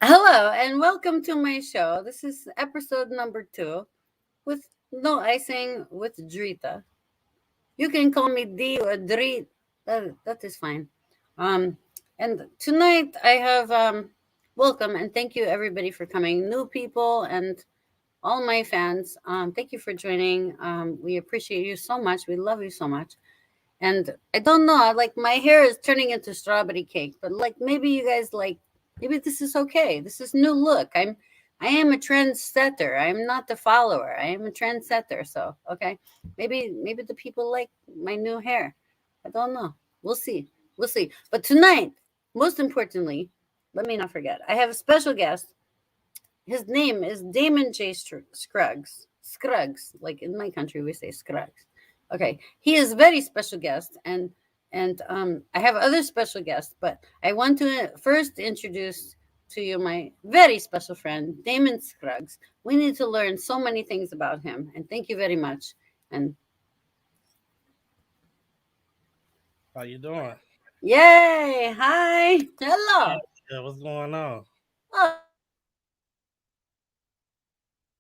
Hello and welcome to my show. This is episode number 2 with No Icing with Drita. You can call me D or Drit. That is fine. Um, and tonight I have welcome and thank you everybody for coming. New people and all my fans. Thank you for joining. We appreciate you so much. We love you so much. And I don't know, like my hair is turning into strawberry cake, but like maybe you guys like maybe this is okay. This is new look. I am a trendsetter. I'm not the follower. I am a trendsetter. So okay. Maybe the people like my new hair. I don't know. We'll see. We'll see. But tonight, most importantly, let me not forget. I have a special guest. His name is Damon Scruggs. Scruggs. Like in my country we say Scruggs. Okay, he is very special guest, and I have other special guests, but I want to first introduce to you my very special friend Damon Scruggs. We need to learn so many things about him, and thank you very much. And How you doing? yay, hi, hello. Yeah, what's going on?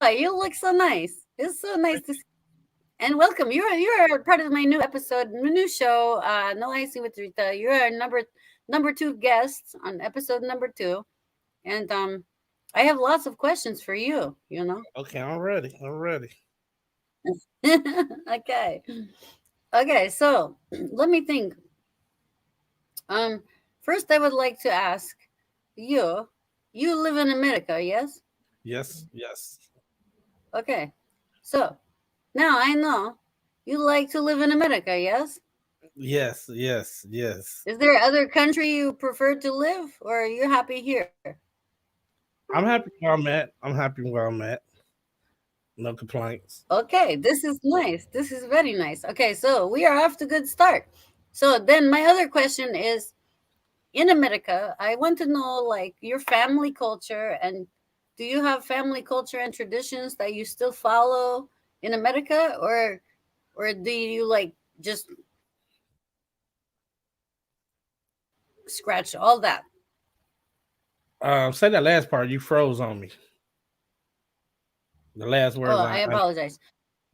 Oh, you look so nice. It's so nice to see. And welcome. You're part of my new episode, new show, No Icing with Rita. You're our number 2 guest on episode number 2, and I have lots of questions for you. Okay, I'm ready. I'm ready. Okay, okay. So let me think. Um, First, I would like to ask you. You live in America, yes? Yes, yes, Okay. So now I know you like to live in America, yes? yes. Is there other country you prefer to live, or are you happy here? I'm happy where I'm at. I'm happy where I'm at. No complaints. Okay, this is nice. This is very nice. Okay, so we are off to a good start. So then my other question is in America, I want to know like your family culture and do you have family culture and traditions that you still follow in America or do you like just scratch all that? Say that last part. You froze on me. The last Oh, words I I apologize.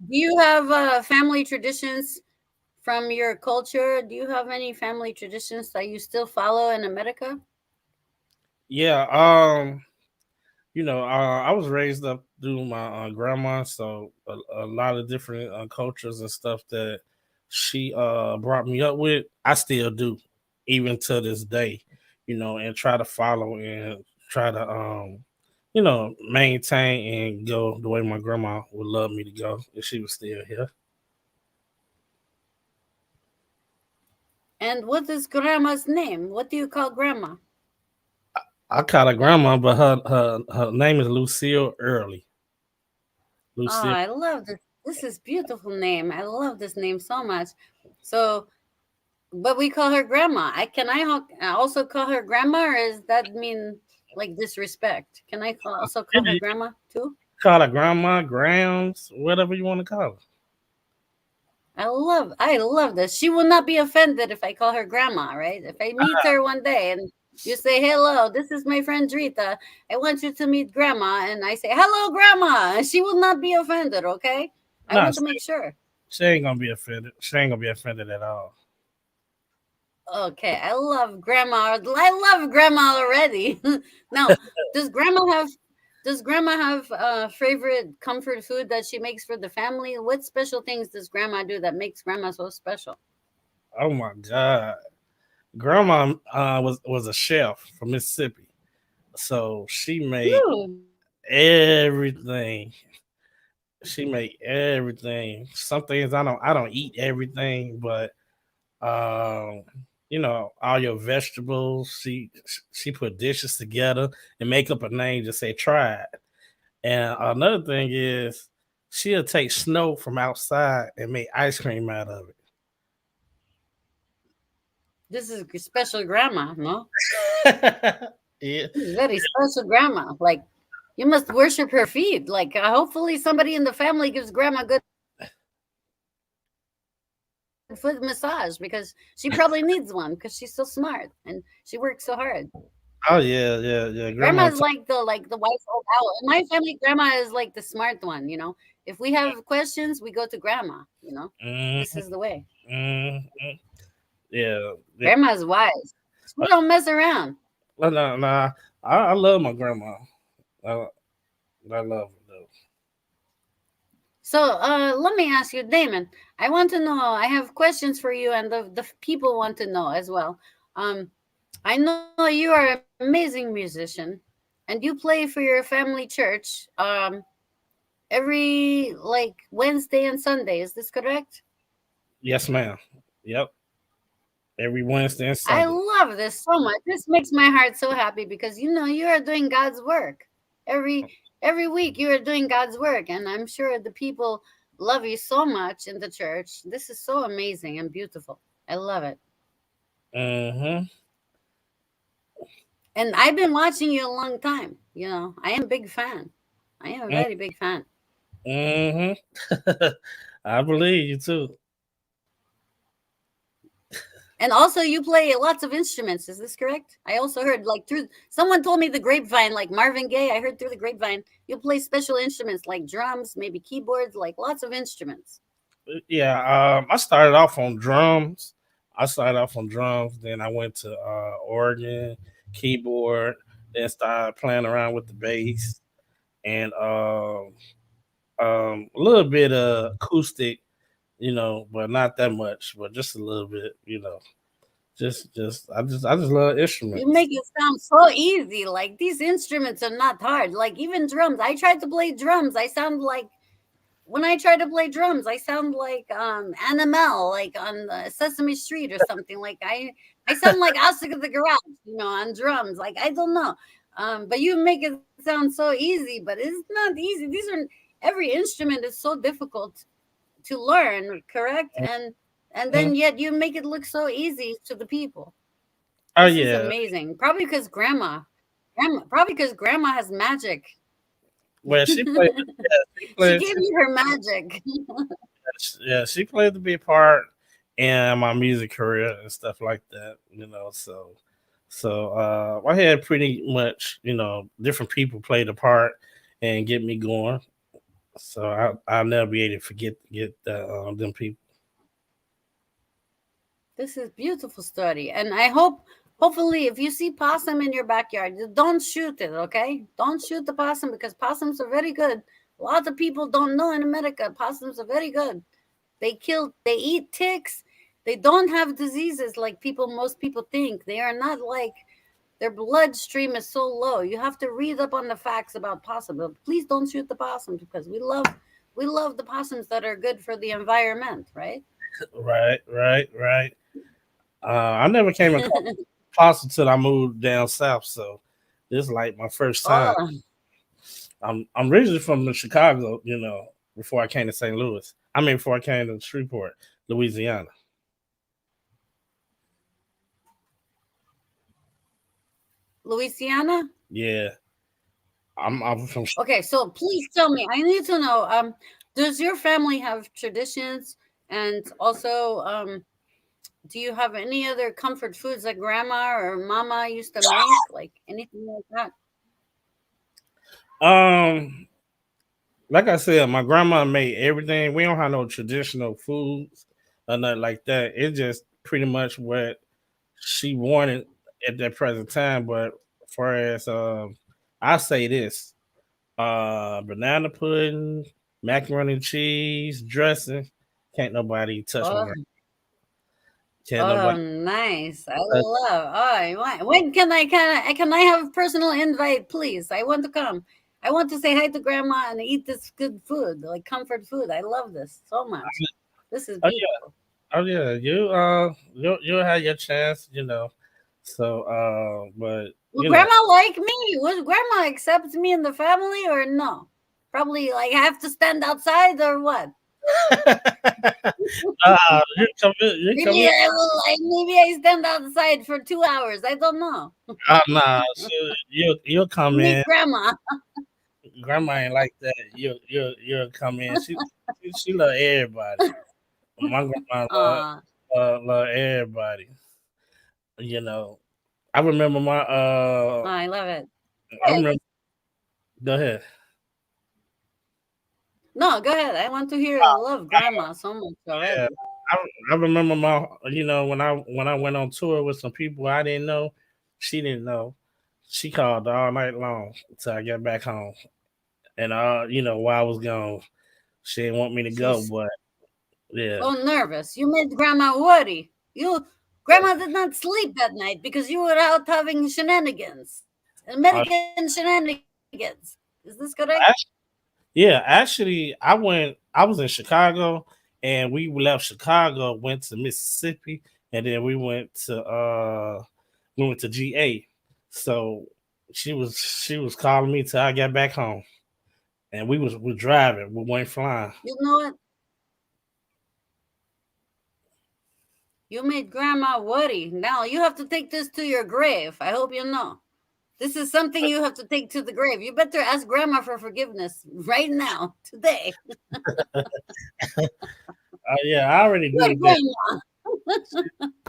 Do you have family traditions from your culture? Do you have any family traditions that you still follow in America? yeah. I was raised up through my grandma, so a lot of different cultures and stuff that she brought me up with. I still do, even to this day. And try to follow and try to maintain and go the way my grandma would love me to go if she was still here. And what is grandma's name? What do you call grandma? I call her grandma, but her name is Lucille Early. Oh, Lucille. I love this. This is beautiful name. I love this name so much. So, but we call her grandma. Also call her grandma, or does that mean like disrespect? Can also call her You grandma too? call her grandma, grams, whatever you want to call her. I love this. She will not be offended if I call her grandma, right? If I meet her one day and you say, "Hello, this is my friend Drita. I want you to meet grandma." And I say, "Hello, grandma." She will not be offended, okay? I No, want to make sure. she ain't gonna be offended. She ain't gonna be offended at all. Okay, I love grandma. I love grandma already. Now, does grandma have does grandma have favorite comfort food that she makes for the family? What special things does grandma do that makes grandma so special? Oh my god, grandma was a chef from Mississippi, so she made Ooh. everything. She made everything. Some things I don't eat everything, but um, all your vegetables. She put dishes together and make up a name. Just say try it. And another thing is she'll take snow from outside and make ice cream out of This is special grandma, no? it. Yeah. This is very special grandma. Like you must worship her feet. Like hopefully somebody in the family gives grandma good foot massage because she probably needs one because she's so smart and she works so hard. I Oh yeah, yeah, yeah. Grandma. Grandma's like the wise old owl. In my family, grandma is like the smart one, you know. If we have questions, we go to grandma, you know. This Mm-hmm, is the way. mm-hmm. Yeah, yeah. Grandma's wise. She don't mess around. No, no, no. I love my grandma. I, I love her though. So let me ask you, Damon. I want to know. I have questions for you, and the people want to know as well. Um, I know you are an amazing musician, and you play for your family church. Every like Wednesday and Sunday. Is this correct? Yes, ma'am. Yep. Every Wednesday and I Sunday. love this so much. This makes my heart so happy because you know you are doing God's work. Every every week you are doing God's work, and I'm sure the people love you so much in the church. This is so amazing and beautiful. I love it. Mm-hmm. And I've been watching you a long time. You know, I am a big fan. I am a very big fan. Mm-hmm. I believe you too. And also, you play lots of instruments. Is this correct? I also heard, like, through someone told me the grapevine, like Marvin Gaye. I heard through the grapevine, you play special instruments like drums, maybe keyboards, like lots of instruments. Yeah. I started off on drums. Then I went to organ, keyboard, then started playing around with the bass and a little bit of acoustic, but not that much, but just a little bit, just love You instruments. make it sound so easy. Like these instruments are not hard. Like even drums. I tried to play drums. I sound like when I try to play drums, I sound like Animal, like on Sesame Street or something. Like I sound like Oscar the Grouch, you know, on drums. Like I don't know. But you make it sound so easy, but it's not easy. These are every instrument is so difficult to learn, correct? And Mhm. then yet you make it look so easy to the people. Oh This is yeah, amazing. Probably because grandma has magic. well she She played, gave you her magic. yeah, she played the big part in my music career and stuff like that. So I had pretty much different people play the part and get me going. So I'll never be able to forget get them people. This is beautiful story, and I hope, hopefully, if you see possum in your backyard, don't shoot it. Okay, don't shoot the possum because possums are very good. A lot of people don't know in America possums are very good. They eat ticks. They don't have diseases like most people think. They are not like their bloodstream is so low. You have to read up on the facts about possums. But please don't shoot the possums because we love the possums that are good for the environment, right? Right, right, right. I never came across pasta till I moved down south, so this is like my first time. Oh, I'm originally from Chicago, before I came to St. Louis. I mean, before I came to Shreveport, Louisiana. Louisiana. Yeah, I'm from. Okay, so please tell me. I need to know. Does your family have traditions, and also, do you have any other comfort foods that grandma or mama used to make, like anything like that? Um, like I said, my grandma made everything. We don't have no traditional foods or nothing like that. It's just pretty much what she wanted at that present time. But for as I say this, banana pudding, macaroni and cheese, dressing. Can't nobody touch my Oh, grandma. Can't oh, nobody nice. I touch. love. Oh, when can I have a personal invite, please? I want to come. I want to say hi to grandma and eat this good food, like comfort food. I love this so much. This is Oh yeah, beautiful. oh yeah. You'll have your chance, So but Will grandma like me? Would grandma accept me in the family or no? Probably like I have to stand outside or what? you come in. Maybe I stand outside for 2 hours. I don't know. Nah, you'll come Meet in. grandma. Grandma ain't like that. You'll come in. She love everybody. My grandma Aw. love everybody. You know. I remember my I love it. I Hey, remember. Go ahead. no, go ahead. I want to hear. I love grandma so much Yeah, already. I I remember my, when I went on tour with some people I didn't know, she didn't know. She called all night long till I got back home, and while I was gone, she didn't want me to go, She's but yeah, so nervous. You made grandma worry. Grandma did not sleep that night because you were out having shenanigans, uh, American shenanigans. Is this correct? act- yeah. Actually, I was in Chicago, and we left Chicago, went to Mississippi, and then we went to GA. So she was calling me till I got back home, and we driving, we weren't flying. You know what? You made grandma worry. Now you have to take this to your grave. I hope you know. This is something you have to take to the grave. You better ask grandma for forgiveness right now, today. Yeah, I already Poor did that. grandma.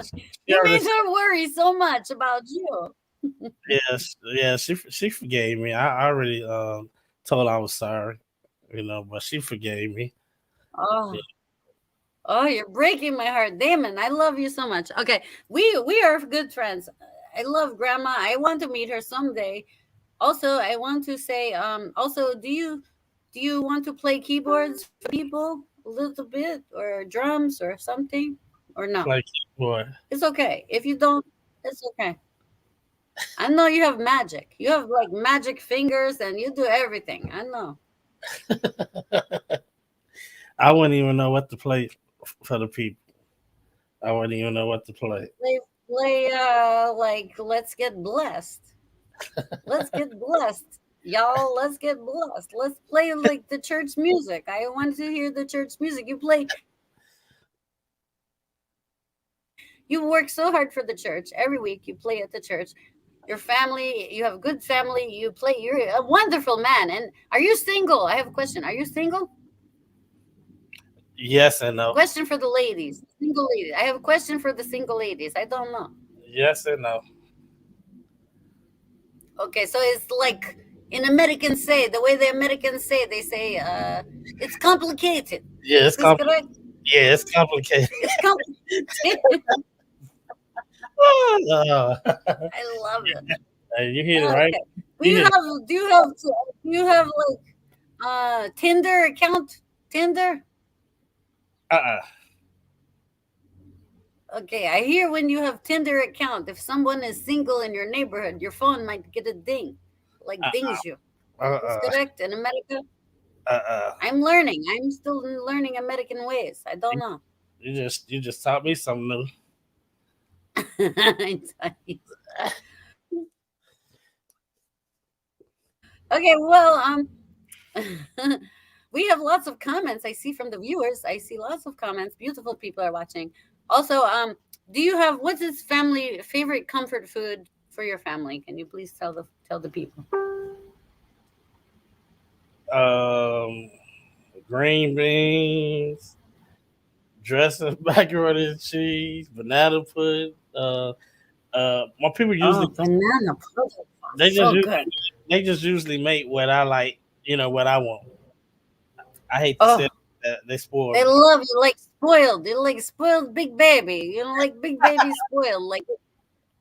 She You already, made her worry so much about you. yeah, she forgave me. I already told I was sorry, but she forgave me. Oh, Yeah, oh, you're breaking my heart, Damon. I love you so much. Okay, we are good friends. I love grandma. I want to meet her someday. Also, I want to say, also, do you want to play keyboards for people a little bit, or drums or something, or no? like boy. It's okay if you don't. It's okay. I know you have magic. You have like magic fingers, and you do everything. I know. I wouldn't even know what to play for the people. I wouldn't even know what to play. Play like let's get blessed. Let's get blessed. Y'all, let's get blessed. Let's play like the church music. I want to hear the church music. You work so hard for the church. Every week you play at the church. Your family, you have a good family. You're a wonderful man. And are you single? I have a question. Are you single? Yes and no. Question for the ladies. Single ladies. I have a question for the single ladies. I don't know. Yes and no. Okay, so it's like in Americans say, the way the Americans say, they say it's complicated. Yeah, Is this correct? yeah, it's complicated. It's complicated. uh, I love it. you hit it right. Okay. Do You you hit it. have do you have do you have like Tinder account? Tinder? Uh-uh. Okay, I hear when you have Tinder account, if someone is single in your neighborhood, your phone might get a ding, like Uh-uh. dings you. Is this Uh-uh. correct in America? Uh-uh. I'm learning. I'm still learning American ways. I don't You, know. you just taught me something new. Okay, well, we have lots of comments. I see from the viewers. I see lots of comments. Beautiful people are watching. Also, do you have what's his family favorite comfort food for your family? Can you please tell the people? Um, green beans, dressing, macaroni and cheese, banana pudding. My people usually Oh, banana pudding they sounds just so u- good. they just usually make what I like. What I want. I hate to say Oh, that they spoil they me. love you like spoiled. You're like spoiled big baby. You know, like big baby spoiled. Like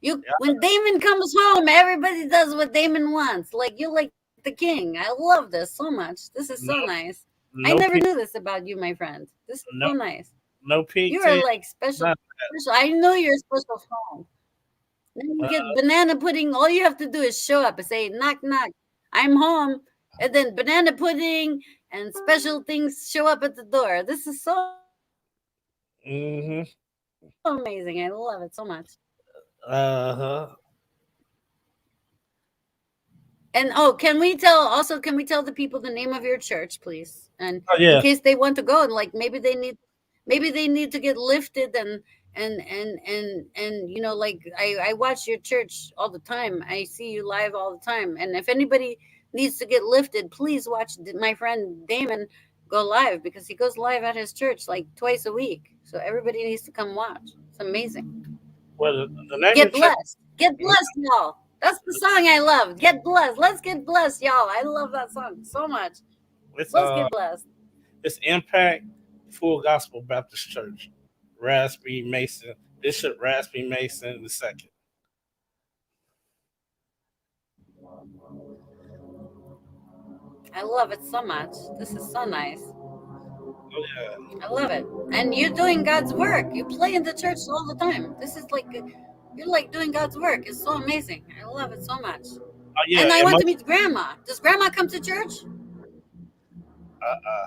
you, when Damon comes home, everybody does what Damon wants. Like you're like the king. I love this so much. This is so No, nice. I never no, knew this about you, my friend. This is so no, nice. no You are pigtail. like special. Not, Special. I know you're a special friend. Then you get banana pudding. All you have to do is show up and say, knock, knock, I'm home. And then banana pudding and special things show up at the door. This is so amazing. I love it so much. mm-hmm. Uh-huh. And oh, can we tell the people the name of your church, please? And Oh in yeah. case they want to go, and like maybe they need to get lifted, and like I watch your church all the time. I see you live all the time. And if anybody needs to get lifted, please watch my friend Damon go live, because he goes live at his church like twice a week. So everybody needs to come watch. It's amazing. Well, the name of Get the church. blessed. Get blessed, y'all. That's the song I love. Get blessed. Let's get blessed, y'all. I love that song so much. It's Let's get blessed. it's Impact Full Gospel Baptist Church, Raspy Mason, Bishop Raspy Mason the second. I love it so much. This is so nice. Oh yeah, I love it. And you're doing God's work. You play in the church all the time. This is like you're like doing God's work. It's so amazing. I love it so much. oh yeah. And I And want to meet Grandma. Does Grandma come to church? uh,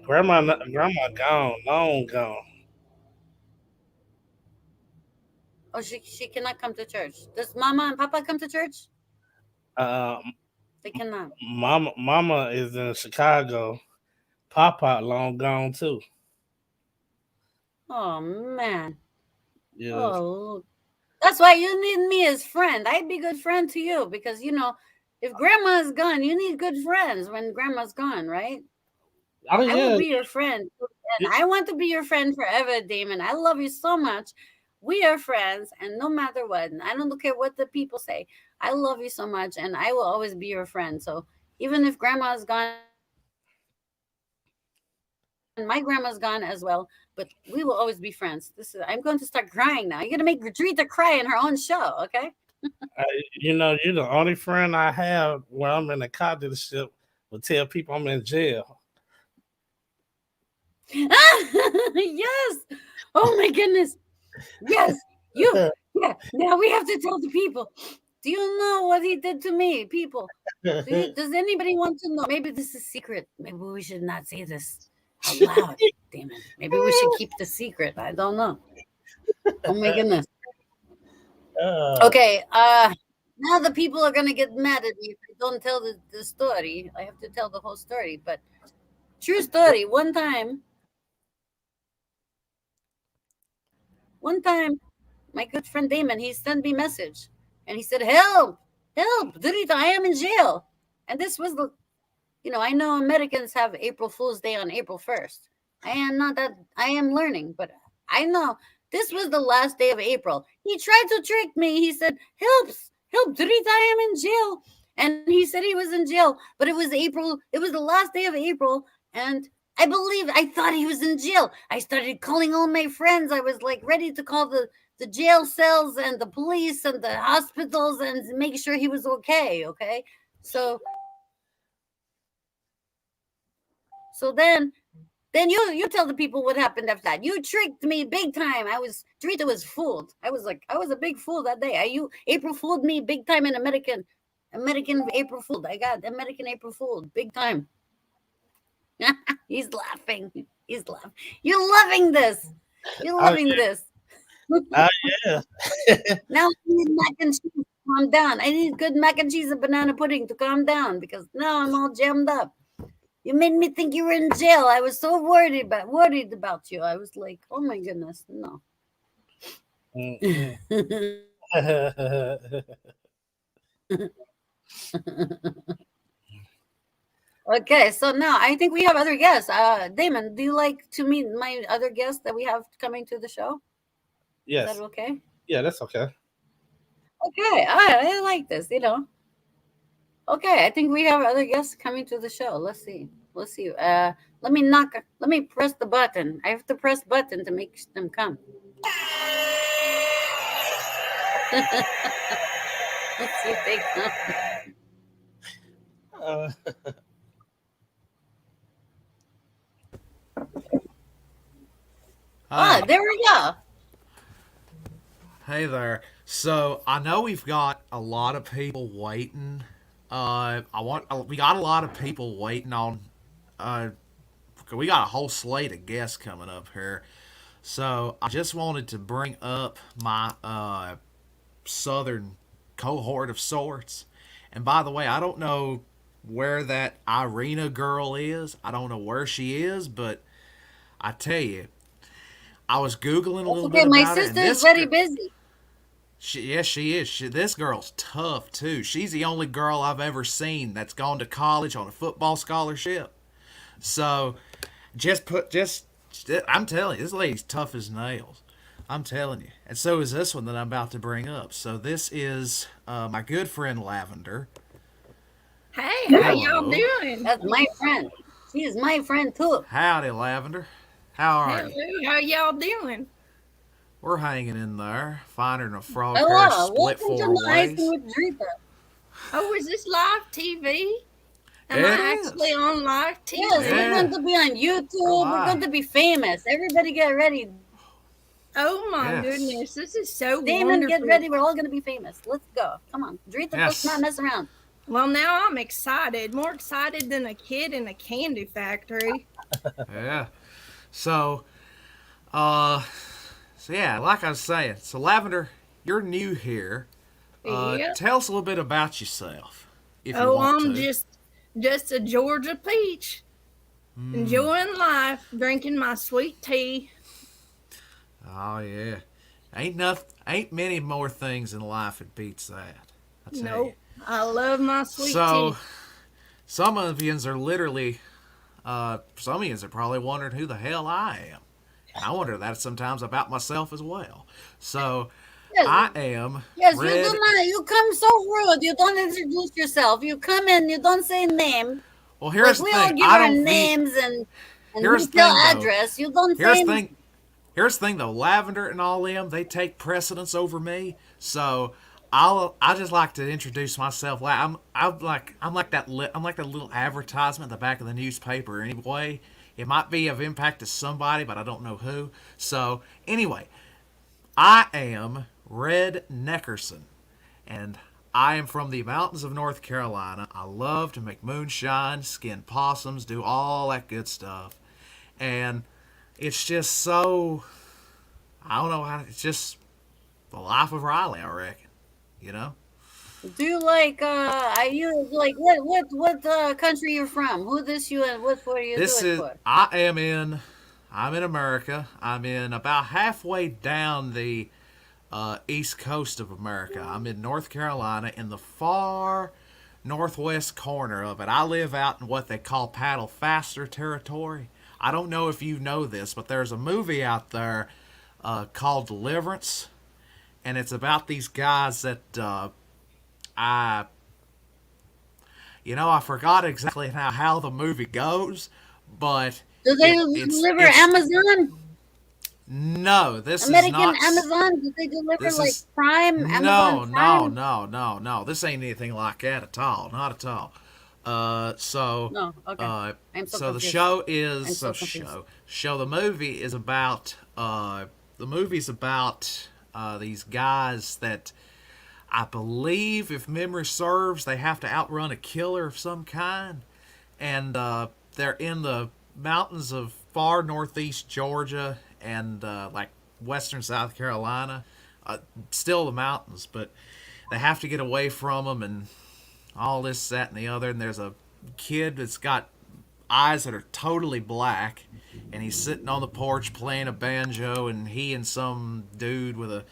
grandma gone, long gone. Oh, she cannot come to church. Does Mama and Papa come to church? Uh, They cannot. mama is in Chicago. Papa long gone too. Oh man. Yeah, Oh, that's why you need me as friend. I'd be good friend to you because if grandma is gone, you need good friends when grandma's gone, right? oh I will yeah. be your friend. And I want to be your friend forever, Damon. I love you so much. We are friends, and no matter what, and I don't care what the people say. I love you so much, and I will always be your friend. So even if grandma is gone, my grandma's gone as well, but we will always be friends. I'm going to start crying now. You're gonna make Drita cry in her own show, okay? I, you're the only friend I have where I'm in a car dealership will tell people I'm in jail. Yes. Oh my goodness. Yes. You. Yeah. Now we have to tell the people. Do you know what he did to me, people? Does anybody want to know? Maybe this is secret. Maybe we should not say this out loud. Damn it. Maybe we should keep the secret. I don't know. Oh my goodness. uh, Okay. Now the people are gonna get mad at me if I don't tell the story. I have to tell the whole story. But true story. One time, my good friend Damon, he sent me a message and he said, "Help, help, Dorita, I am in jail." And this was I know Americans have April Fool's Day on April 1st. I am not that, I am learning, but I know this was the last day of April. He tried to trick me. He said, help, Dorita, I am in jail. And he said he was in jail, but it was April, it was the last day of April. And I thought he was in jail. I started calling all my friends. I was like ready to call the jail cells and the police and the hospitals and make sure he was okay. Okay. So so then you tell the people what happened after that. You tricked me big time. Drita was fooled. I was a big fool that day. You April fooled me big time in American April fooled. I got American April fooled big time. He's laughing. He's laughing. You're loving this. You're oh, loving this. oh yeah. Now I need mac and cheese to calm down. I need good mac and cheese and banana pudding to calm down because now I'm all jammed up. You made me think you were in jail. I was so worried about you. I was like, oh my goodness, no. Mm-mm. Okay, so now I think we have other guests. Damon, do you like to meet my other guests that we have coming to the show? Is that Yes. okay? Yeah, that's okay. Okay, I like this. Okay, I think we have other guests coming to the show. Let's see. Let's see. Let me press the button. I have to press button to make them come. Let's see if they come. Uh, Ah, Hey, there we go. hey there. So I know we've got a lot of people waiting. We got a lot of people waiting on. Uh, we got a whole slate of guests coming up here. So I just wanted to bring up my southern cohort of sorts. And by the way, I don't know where that Irina girl is. I don't know where she is, but I tell you, I was googling a That's little okay. bit My about her, sister and is this very girl. busy. Yes, she is. This girl's tough too. She's the only girl I've ever seen that's gone to college on a football scholarship. So, just put just I'm telling you, this lady's tough as nails. I'm telling you. And so is this one that I'm about to bring up. So this is my good friend Lavender. Hey, how y'all Hello. doing? That's my friend. She is my friend too. Howdy, Lavender. How are Hello, you? how y'all doing? We're hanging in there, finding a frog pair Hello, split welcome to four the Icing ways. with Dritta. Oh, is this live TV? Am It I is. actually on live Yes, TV? we're Yeah. going to be on Oh YouTube. We're my. going to be famous. Everybody get ready. Oh my Yes. goodness, this is so Damon, get wonderful. ready. We're all going to be famous. Let's go. Come on. Drita does not Yes. mess around. Well, now I'm excited, more excited than a kid in a candy factory. Yeah. So, uh, so yeah, like I was saying, so Lavender, you're new here. Yep. Tell us a little bit about yourself, if you Oh, want I'm to. just a Georgia peach, enjoying life, drinking my sweet tea. Oh yeah, ain't many more things in life that beats that. I tell you. Nope, I love my sweet So, tea. some of yous are literally, some of yous are probably wondering who the hell I am. And I wonder that sometimes about myself as well. So, Yes, I am yes, you Red. do not. You come so rude. You don't introduce yourself. You come in, you don't say name. Well, Like here's the we all thing. give I our don't need. names and Here's the retail thing, though. address. You don't Here's say the thing. Here's the thing, though. Lavender and all them, they take precedence over me. So I just like to introduce myself. I'm like that little advertisement at the back of the newspaper. Anyway, it might be of impact to somebody, but I don't know who. So anyway, I am Red Neckerson, and I am from the mountains of North Carolina. I love to make moonshine, skin possums, do all that good stuff, and it's just so, I don't know how, it's just the life of Riley, I reckon. You know? Do you like are you like what country you're from? Who this you and what for you do This it is, for? I'm in America. I'm in about halfway down the east coast of America. I'm in North Carolina in the far northwest corner of it. I live out in what they call paddle faster territory. I don't know if you know this, but there's a movie out there called Deliverance, and it's about these guys that I, I forgot exactly how the movie goes, but Do they deliver Amazon? no, this is American not. Amazon? Do they deliver This like is Prime, no, Amazon no, Prime? no, no, no. This ain't anything like that at all. Not at all. So, No, okay. I'm so so the confused. show I'm is so so confused. show. The movie is about these guys that I believe, if memory serves, they have to outrun a killer of some kind, and they're in the mountains of far northeast Georgia and like western South Carolina. Still the mountains, but they have to get away from them and all this, that, and the other. And there's a kid that's got eyes that are totally black, and he's sitting on the porch playing a banjo, and he and some dude with a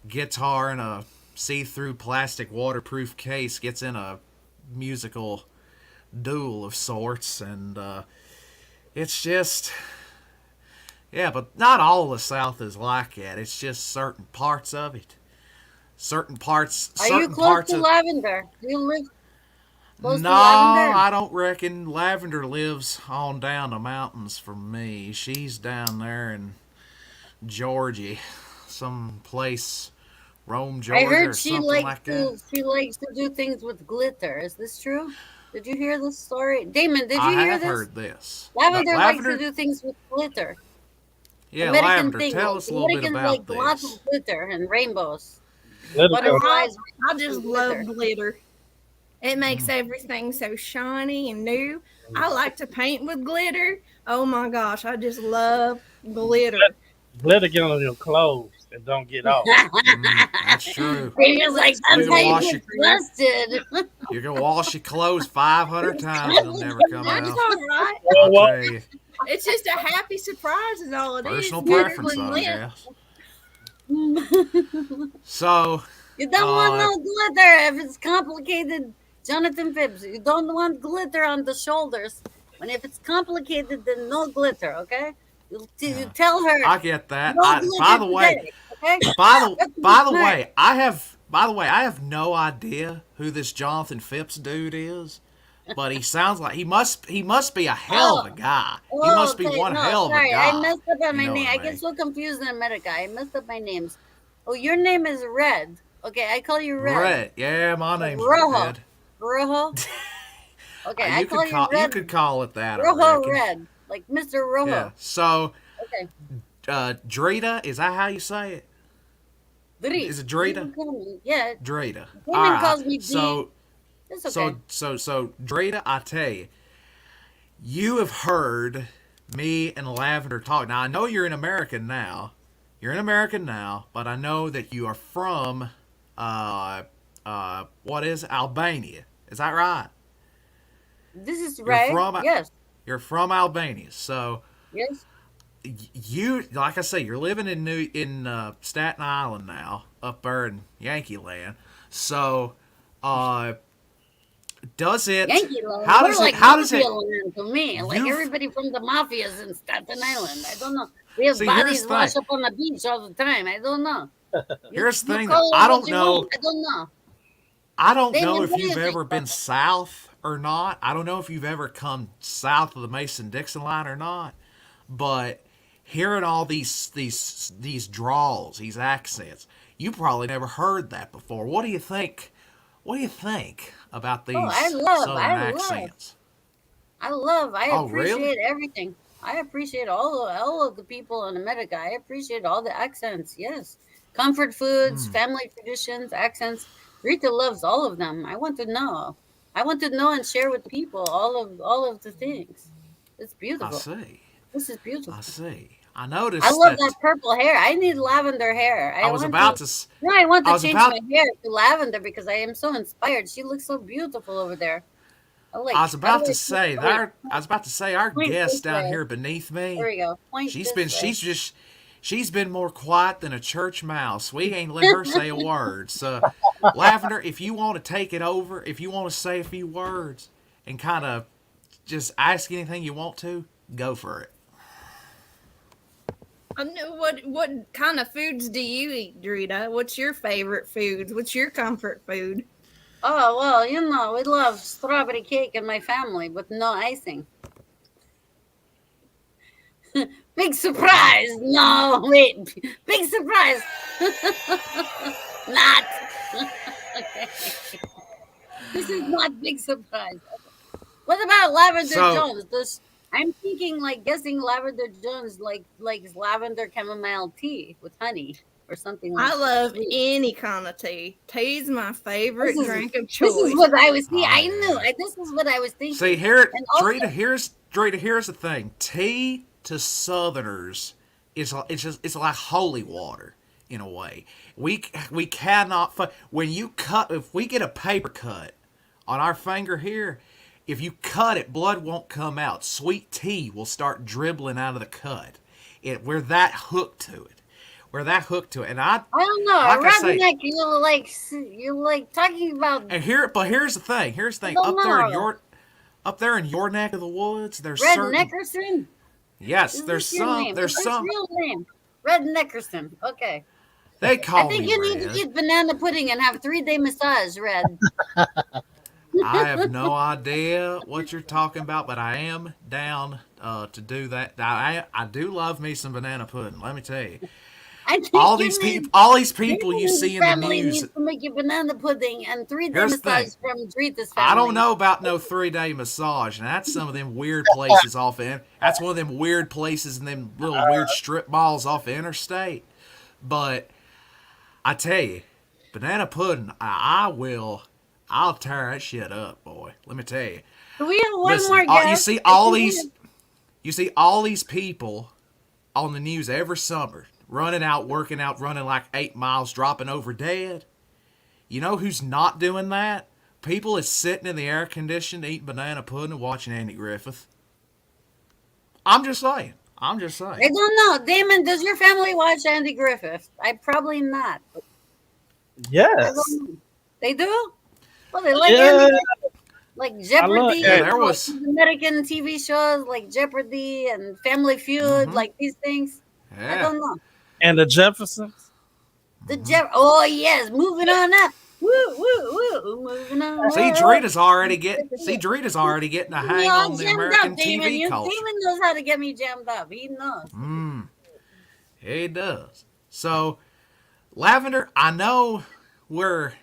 guitar and a see-through plastic waterproof case gets in a musical duel of sorts, and it's just, yeah, but not all of the South is like that. It's just certain parts of it. Are you Certain close parts to of. Lavender? Do you live close No, to Lavender? I don't reckon Lavender lives on down the mountains from me. She's down there in Georgia, some place, Rome, I Georgia, heard or something like that. she likes to do things with glitter. Is this true? Did you hear this story? Damon, did I you hear have this? heard this. Lavender likes to Lavender, do things with glitter. yeah, American Lavender, thing. tell Like us a little bit Americans like about lots this. of glitter and rainbows. Glitter gun. Butterflies, I just and love glitter. glitter. It makes everything so shiny and new. I like to paint with glitter. Oh my gosh, I just love glitter. Glitter get on your clothes and don't get off. That's true. Damon's like, that's You how can you wash get your busted. you can wash your clothes 500 times and they'll never come That's out. all right. Well, I'll what? tell you, It's just a happy surprise, is all it is. personal Glitter preference, and I lint. guess. So, You don't want uh, no glitter if it's complicated, Jonathan Phibbs. You don't want glitter on the shoulders. When if it's complicated, then no glitter, okay? You tell her. I get that. No By glitter the way, today, okay? by That's the smart. way, I have no idea who this Jonathan Phipps dude is, but he sounds like he must be a hell of a guy. He Oh, must be okay. one No, hell of a sorry. I guy. messed up on You my know name. what I I get mean? so confused in America. I messed up my names. Oh, your name is Red. Okay, I call you Red. Red. Yeah, my Like name's Rojo. Red. Rojo. Okay, I You call could you you Red. could call it that, I Rojo reckon. Red. Like Mr. Yeah. Rojo. So, Okay. Drita, is that how you say it? Dri. Is it You Drita? can call me. Yeah. Drita. All Damon right. calls me D. It's okay. So Drita, I tell you, you have heard me and Lavender talk. Now I know you're in America now. You're in America now, but I know that you are from what is it? Albania. Is that right? This is You're right. from Yes. you're from Albania. So Yes. you, like I say, you're living in Staten Island now, up there in Yankee Land. So, does it? Yankee Land. How More does like it? How does it? mafia land to me. Like You everybody from the mafia is in Staten Island. I don't know. We have see. Here's bodies the washed thing. up on the beach all the time. I don't know. Here's the You thing. call it I what don't you know. want. I don't know. I don't know Damon, if what do you you've think ever about been that? south or not. I don't know if you've ever come south of the Mason-Dixon line or not. But hearing all these draws, these accents, you probably never heard that before. What do you think? What do you think about Oh, I these love. southern I love. accents? I Oh, really? appreciate everything. I appreciate all of the people in America. I appreciate all the accents. Yes, comfort foods, Hmm. family traditions, accents. Rita loves all of them. I want to know. I want to know and share with people all of the things. It's I beautiful. see. This is I beautiful. see. I I noticed love that that purple hair. I need lavender hair. I I was want about to. to. s- No, I want I to was change my about. hair to lavender because I am so inspired. She looks so beautiful over there. I like. I was How do about I to do say it? Oh, wait, that. I was about to say our point this guest down way. here beneath There me. we go. Point She's this been. way. She's been more quiet than a church mouse. We ain't let her say a word. So, Lavender, if you want to take it over, if you want to say a few words and kind of just ask anything you want to, go for it. I know what kind of foods do you eat, Drita? What's your favorite foods? What's your comfort food? Oh, well, we love strawberry cake in my family with no icing. Big surprise! No, wait. Big surprise! Not. Okay. This is not big surprise. What about Lavender So, Jones? I'm thinking like guessing Lavender Jones like lavender chamomile tea with honey or something like I love sweet. any kind of tea. Tea's my This favorite is drink of this is choice. what I was see. oh I knew. yeah. This is what I was See thinking. here, And also, Drita. Here's the thing. Tea to Southerners it's like holy water in a way. We cannot when you cut if we get a paper cut on our finger here. If you cut it, blood won't come out. Sweet tea will start dribbling out of the cut. We're that hooked to it. We're that hooked to it. And I don't know. like I say, Redneck, you're like talking about. but here's the thing. Here's the I thing. don't know. Up there in your neck of the woods, there's Red certain Neckerson. yes, Is this your name? Is there's this some real name? Red Neckerson. Okay. they I call think me you need to Red. eat banana pudding and have 3-day massage, Red. I have no idea what you're talking about, but I am down to do that. I do love me some banana pudding. Let me tell you, I think all these people Damon you and see his in the family news. needs to make you banana pudding and 3-day Here's the thing. massage from Drita's I don't family. know about no 3-day massage, and that's some of them weird places off in. That's one of them weird places and them little weird strip malls off the interstate. But I tell you, banana pudding, I'll tear that shit up, boy. Let me tell you. Do we have one Listen, more guest? you see all these people on the news every summer running out, working out, running like 8 miles, dropping over dead. You know who's not doing that? People is sitting in the air conditioned, eating banana pudding, and watching Andy Griffith. I'm just saying. I don't know. Damon, does your family watch Andy Griffith? I probably not. I Yes. don't know. They do? Well, they like Yeah. Andy Griffith. Like I love Jeopardy, Yeah, it. there like was. these American TV shows like Jeopardy and Family Feud, Mm-hmm. like these things. I Yeah. don't know. And the Jeffersons. Mm-hmm. Oh yes, moving on up. Woo woo woo, moving on See, up. Drita's already getting a Get me hang all on the jammed up, American Damon. TV culture. Damon knows how to get me jammed up. He knows. Mm, he does. So, Lavender, I know we're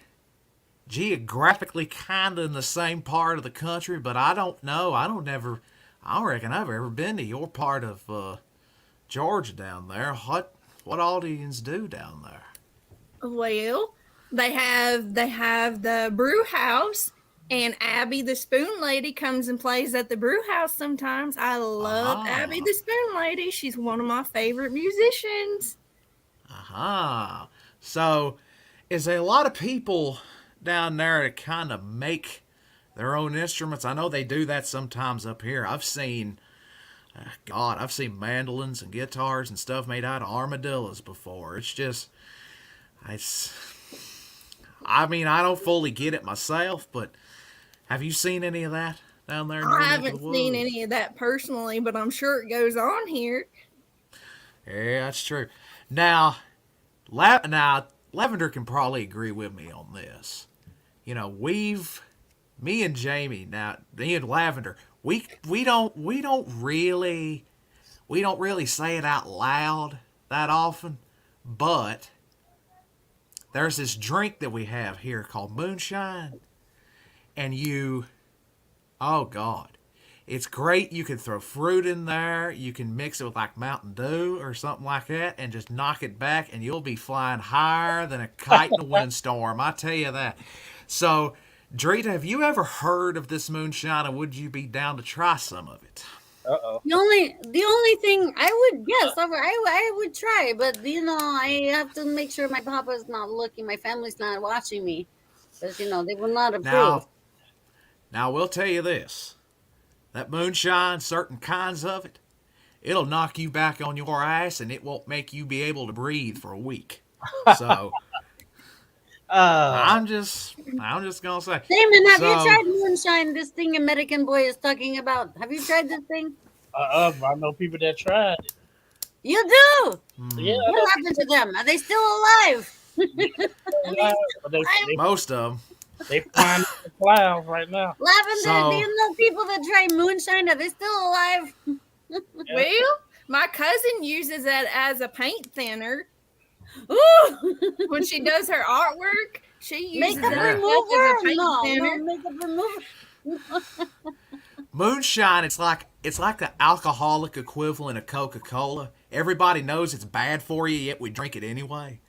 geographically kind of in the same part of the country, but I don't know. I don't reckon I've ever been to your part of Georgia down there. What audience do down there? Well, they have the brew house, and Abby the spoon lady comes and plays at the brew house sometimes. I love Abby Ah, the spoon lady. She's one of my favorite musicians. aha. So, is there a lot of people down there to kind of make their own instruments? I know they do that sometimes up here. I've seen mandolins and guitars and stuff made out of armadillos before. It's, I mean, I don't fully get it myself, but have you seen any of that down there in your I neck of the haven't woods? seen any of that personally, but I'm sure it goes on here. Yeah, that's true. Now, Lavender can probably agree with me on this. You know, me and Jamie, now me and Lavender, we don't really say it out loud that often, but there's this drink that we have here called moonshine, and oh God, it's great. You can throw fruit in there. You can mix it with like Mountain Dew or something like that, and just knock it back, and you'll be flying higher than a kite in a windstorm. I tell you that. So, Drita, have you ever heard of this moonshine, and would you be down to try some of it? Uh-oh. The only thing I would, yes, I would try, but I have to make sure my papa's not looking, my family's not watching me, because they will not approve. Now we'll tell you this: that moonshine, certain kinds of it, it'll knock you back on your ass, and it won't make you be able to breathe for a week. So. I'm just gonna say. Damon, have you So, tried moonshine? This thing American boy is talking about. Have you tried this thing? I know people that tried it. You do. Yeah, What happened to them? Are they still alive? but they most of them. they flying in the clouds right now. Lavender, So- do you know people that try moonshine? Are they still alive? Well, my cousin uses it as a paint thinner. Ooh! When she does her artwork, she uses Makeup it Yeah. as a remover? paint No, thinner. makeup remover. Moonshine, it's like the alcoholic equivalent of Coca-Cola. Everybody knows it's bad for you, yet we drink it anyway.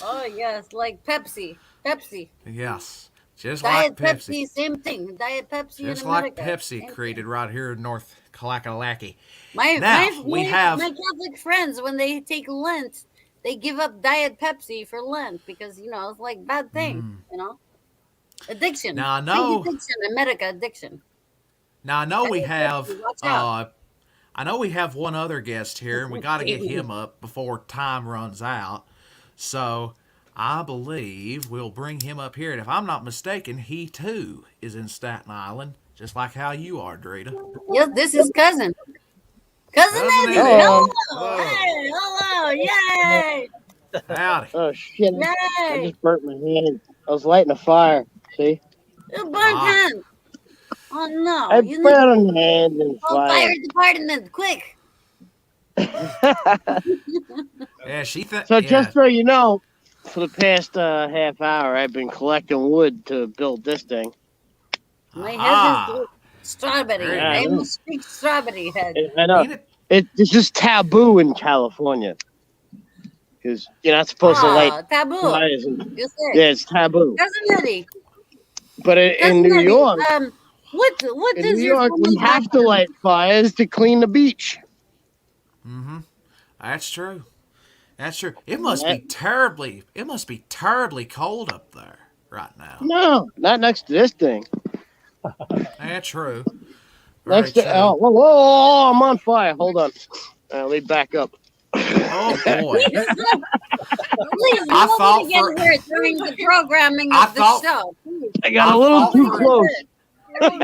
Oh yes, like Pepsi. Pepsi. Yes, just Diet like Pepsi. Pepsi, same thing. Diet Pepsi Just in like America. Pepsi Same created right here in North Kakalaki. My Now, my, we my, have- my Catholic friends, when they take Lent, they give up Diet Pepsi for Lent because it's like bad thing. Addiction. Now, I Big know- addiction. America addiction. Now I know we have Watch out. I know we have one other guest here, and we got to get him up before time runs out. So I believe we'll bring him up here, and if I'm not mistaken, he too is in Staten Island, just like how you are, Drita. Yes, this is cousin. Cousin Cousin Eddie. Eddie. Hello. Hello. Hey, hello. Yay. Howdy. Oh shit! I Yay. just burnt my hand. I was lighting a fire. See? You burnt Ah. hand. Oh no. I You need burned my hand and call fire. fire department quick. Yeah, So just so you know, for the past half hour, I've been collecting wood to build this thing. My Ah. head is strawberry. Very I good. must speak strawberry head. I know this is taboo in California because you're not supposed to light Taboo. fires. And, You say. yeah, it's taboo. Cousin Eddie. But in Cousin New Eddie, York, what in is New your York, we family have to background? light fires to clean the beach. Mm-hmm. That's true. That's true. It must be terribly cold up there right now. No, not next to this thing. That's true. Next Very to true. whoa, I'm on fire. Hold on. Let me back up. Oh boy. Please, I nobody thought get for- hurt during the programming I of the thought- show. Please. I got I a little thought too for- close.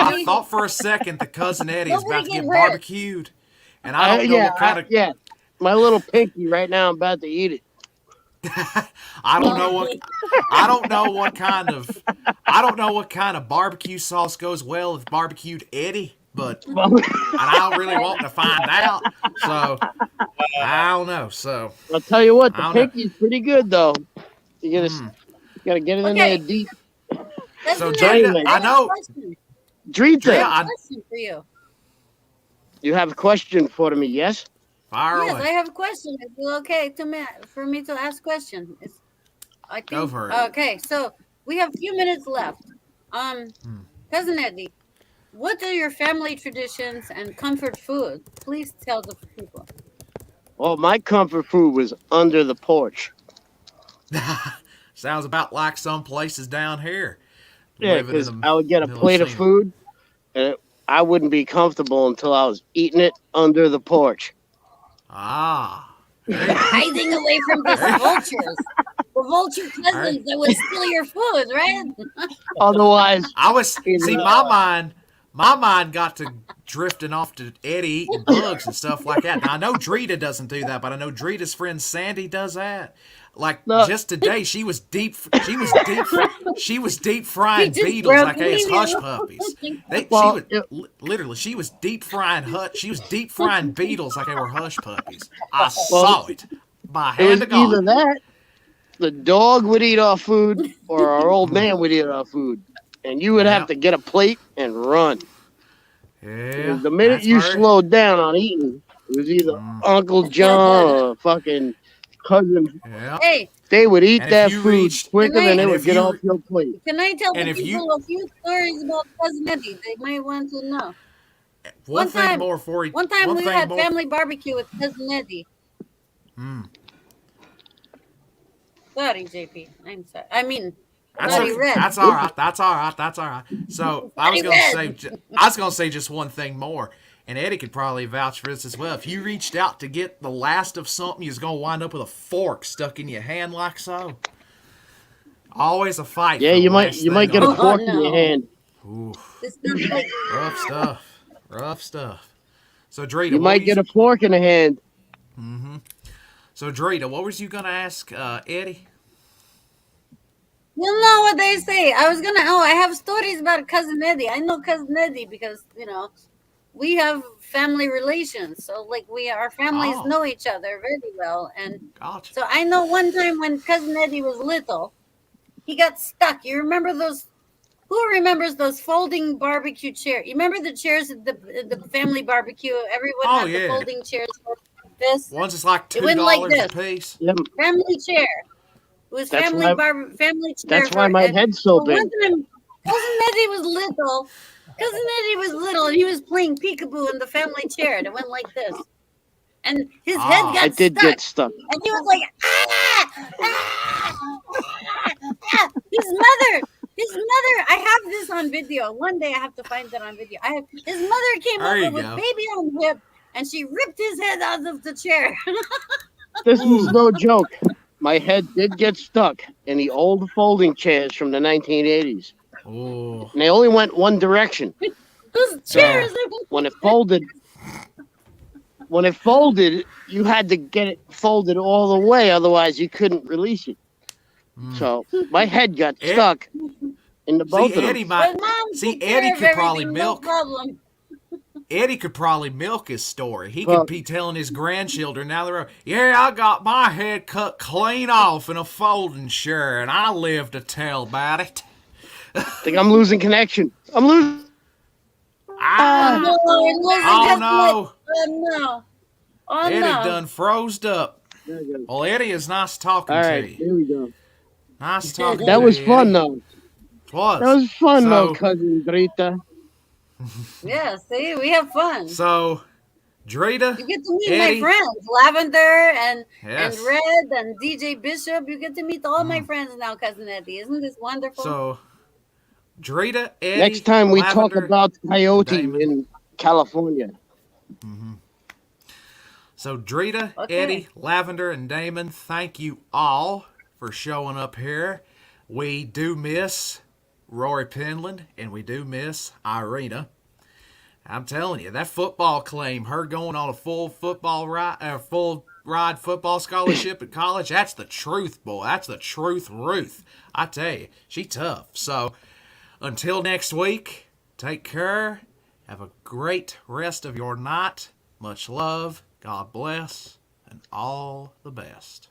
I thought for a second that cousin Eddie is Nobody about to get get hurt. barbecued, and I don't know Yeah, what kind of yeah. My little pinky right now. I'm about to eat it. I don't know what I don't know what kind of I don't know what kind of barbecue sauce goes well with barbecued Eddie, but and I don't really want to find out. So I don't know. So I'll tell you what, the I don't know. pinky's pretty good though. You gotta get it in there Okay, deep. So cousin Drita, Eddie, Jaime. I I have a know question. Drita, I Drita, have a I question for you. you have a question for me? Yes. fire Yes, I away. have a question. Is it okay for me to ask question? I Go think for it. okay. So we have a few minutes left. Um, cousin Eddie, what are your family traditions and comfort food? Please tell the people. Well, my comfort food was under the porch. Sounds about like some places down here, Yeah, living in because the I would get a middle of plate of scenic. food, and I wouldn't be comfortable until I was eating it under the porch. Ah, there you go. Hiding away from the There, vultures. The vulture there. cousins that would steal your food, right? Otherwise, I was in see my mind got to drifting off to Eddie eating bugs and stuff like that. Now I know Drita doesn't do that, but I know Drita's friend Sandy does that. Like no, just today, she was deep He frying just beetles like broke they as hush you. puppies. They she well, was literally she was deep frying beetles like they were hush puppies. I well, saw it by it hand was of either God. that, the dog would eat our food, or our old man would eat our food, and you would have Yeah, to get a plate and run. yeah, Because the minute that's you her. slowed down on eating, it was either Uncle John or fucking cousin. Yeah, Hey, They would eat and if that you food reached can quicker than I it and would if get off you your plate. can I tell the and if you people a few stories about cousin Eddie? They might want to know. one One thing time, more for you. one time One we thing had more. family barbecue with cousin Eddie. Sorry, JP. I'm sorry. I mean, That's sorry, okay. Red. That's all right. That's all right. That's all right. So Sorry, Red. I was gonna say just one thing more, and Eddie could probably vouch for this as well. If you reached out to get the last of something, you're gonna wind up with a fork stuck in your hand like so. Always a fight Yeah, for the you might last you thing might get a on Oh fork in your no, hand. it. Ooh, this not like rough stuff. Rough stuff. So Drita, You might get a fork in the hand. So Drita, what was you gonna ask Eddie? you know what they say. I was gonna. Oh, I have stories about cousin Eddie. I know cousin Eddie because we have family relations. So like our families Oh, know each other very well, and gotcha. so I know one time when cousin Eddie was little, he got stuck. You remember those? Who remembers those folding barbecue chairs? You remember the chairs at the family barbecue? Everyone Oh had the yeah, folding chairs like this. one's is like It two went like dollars a this. piece. Yep. Family chair. It was That's why family chair that's for why my and head's so so one big. time cousin Eddie was little. Cousin Eddie was little and he was playing peekaboo in the family chair and it went like this. And his head Ah, I got did stuck. get stuck. And he was like, ah, ah, ah. His mother, I have this on video. One day I have to find that on video. His mother came there over you with go. baby on hip and she ripped his head out of the chair. This is Ooh, no joke. My head did get stuck in the old folding chairs from the 1980s, ooh. and they only went one direction. Those So chairs. When it folded, you had to get it folded all the way, otherwise you couldn't release it. So my head got Ed, stuck in the see both of them. Eddie might But mom see took care of everything, no problem. Eddie could probably milk his story. He could Well, be telling his grandchildren now they're yeah, I got my head cut clean off in a folding chair and I live to tell about it. I think I'm losing connection. I'm losing. Oh Ah, no, it wasn't oh just no. oh no. Oh Eddie no. done froze up. There we go. Well, Eddie, is nice All talking to right, you. here we go. Nice talking That to was you, fun Eddie. though. It was. That was fun though, So cousin Drita. Yeah, see, we have fun. so Drita, You get to meet my Eddie, friends, Lavender and yes. Red and DJ Bishop. You get to meet all my friends now, cousin Eddie. Isn't this wonderful? So Drita, Next Eddie, time we talk Lavender, about coyotes Damon. in California. So Drita, Okay. Eddie, Lavender, and Damon, thank you all for showing up here. We do miss Rory Penland, and we do miss Irina. I'm telling you, that football claim, her going on a full ride football scholarship at college, that's the truth, boy. That's the truth, Ruth. I tell you, she tough. So until next week, take care. Have a great rest of your night. Much love. God bless. And all the best.